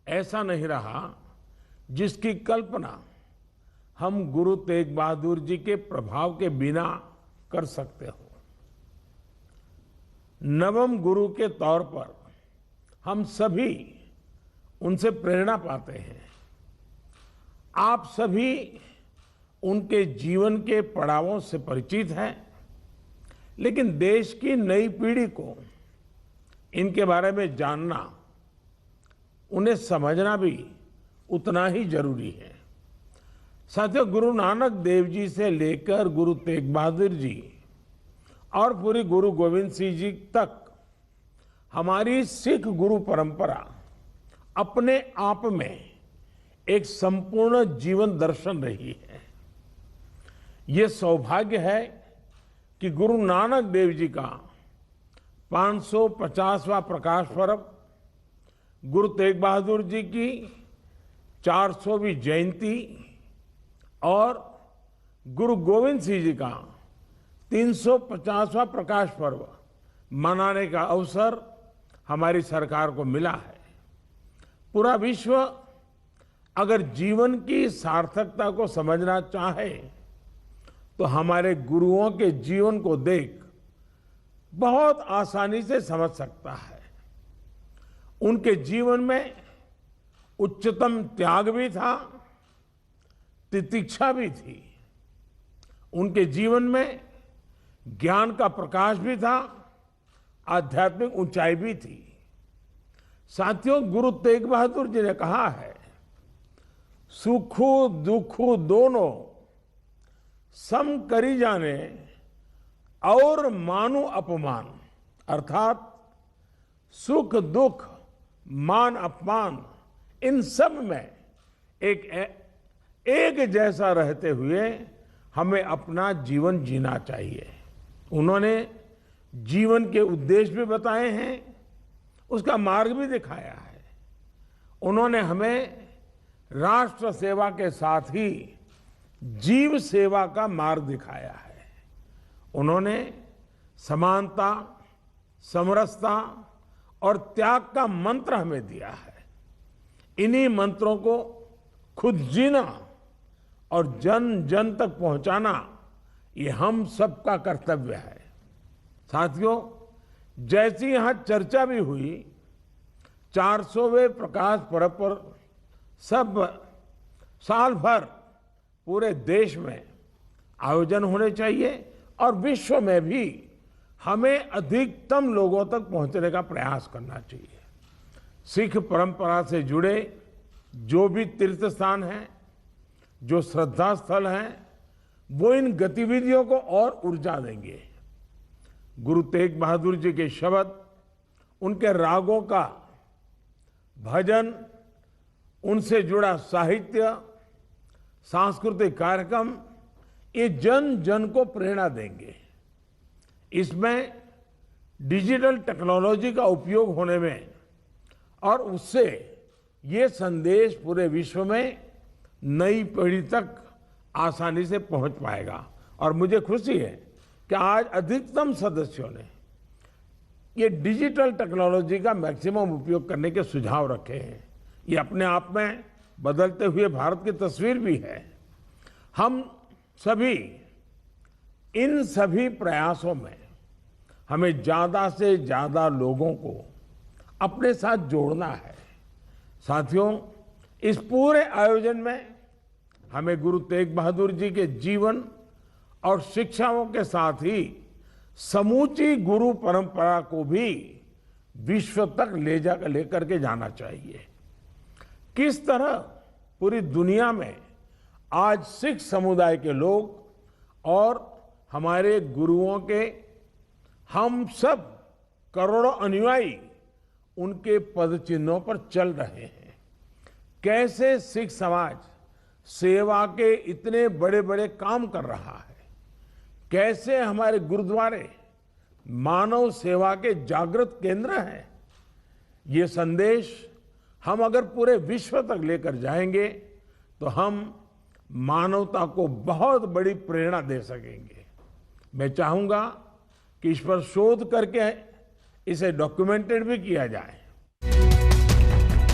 ऐसा नहीं रहा जिसकी कल्पना हम गुरु तेग बहादुर जी के प्रभाव के बिना कर सकते हो। नवम गुरु के तौर पर हम सभी उनसे प्रेरणा पाते हैं। आप सभी उनके जीवन के पड़ावों से परिचित हैं, लेकिन देश की नई पीढ़ी को इनके बारे में जानना, उन्हें समझना भी उतना ही जरूरी है। साथियों, गुरु नानक देव जी से लेकर गुरु तेग बहादुर जी और पूरी गुरु गोविंद सिंह जी तक हमारी सिख गुरु परंपरा अपने आप में एक संपूर्ण जीवन दर्शन रही है। ये सौभाग्य है कि गुरु नानक देव जी का 550वां प्रकाश पर्व, गुरु तेग बहादुर जी की 400वीं जयंती और गुरु गोविंद सिंह जी का 350वां प्रकाश पर्व मनाने का अवसर हमारी सरकार को मिला है। पूरा विश्व अगर जीवन की सार्थकता को समझना चाहे तो हमारे गुरुओं के जीवन को देख बहुत आसानी से समझ सकता है। उनके जीवन में उच्चतम त्याग भी था, तितिक्षा भी थी। उनके जीवन में ज्ञान का प्रकाश भी था, आध्यात्मिक ऊंचाई भी थी। साथियों, गुरु तेग बहादुर जी ने कहा है, सुखु दुखु दोनों सम करी जाने और मानु अपमान। अर्थात सुख दुख मान अपमान इन सब में एक जैसा रहते हुए हमें अपना जीवन जीना चाहिए। उन्होंने जीवन के उद्देश्य भी बताए हैं, उसका मार्ग भी दिखाया है। उन्होंने हमें राष्ट्र सेवा के साथ ही जीव सेवा का मार्ग दिखाया है। उन्होंने समानता, समरसता और त्याग का मंत्र हमें दिया है। इन्हीं मंत्रों को खुद जीना और जन जन तक पहुंचाना, ये हम सबका कर्तव्य है। साथियों, जैसी यहां चर्चा भी हुई, 400वें प्रकाश पर्व पर सब साल भर पूरे देश में आयोजन होने चाहिए और विश्व में भी हमें अधिकतम लोगों तक पहुंचने का प्रयास करना चाहिए। सिख परंपरा से जुड़े जो भी तीर्थ स्थान हैं, जो श्रद्धा स्थल हैं, वो इन गतिविधियों को और ऊर्जा देंगे। गुरु तेग बहादुर जी के शब्द, उनके रागों का भजन, उनसे जुड़ा साहित्य, सांस्कृतिक कार्यक्रम, ये जन जन को प्रेरणा देंगे। इसमें डिजिटल टेक्नोलॉजी का उपयोग होने में और उससे ये संदेश पूरे विश्व में नई पीढ़ी तक आसानी से पहुंच पाएगा। और मुझे खुशी है कि आज अधिकतम सदस्यों ने ये डिजिटल टेक्नोलॉजी का मैक्सिमम उपयोग करने के सुझाव रखे हैं। ये अपने आप में बदलते हुए भारत की तस्वीर भी है। हम सभी इन सभी प्रयासों में हमें ज्यादा से ज्यादा लोगों को अपने साथ जोड़ना है। साथियों, इस पूरे आयोजन में हमें गुरु तेग बहादुर जी के जीवन और शिक्षाओं के साथ ही समूची गुरु परंपरा को भी विश्व तक लेकर के जाना चाहिए। किस तरह पूरी दुनिया में आज सिख समुदाय के लोग और हमारे गुरुओं के हम सब करोड़ों अनुयायी उनके पद चिन्हों पर चल रहे हैं। कैसे सिख समाज सेवा के इतने बड़े बड़े काम कर रहा है, कैसे हमारे गुरुद्वारे मानव सेवा के जागृत केंद्र हैं। ये संदेश हम अगर पूरे विश्व तक लेकर जाएंगे तो हम मानवता को बहुत बड़ी प्रेरणा दे सकेंगे। मैं चाहूंगा कि इस पर शोध करके इसे डॉक्यूमेंटेड भी किया जाए।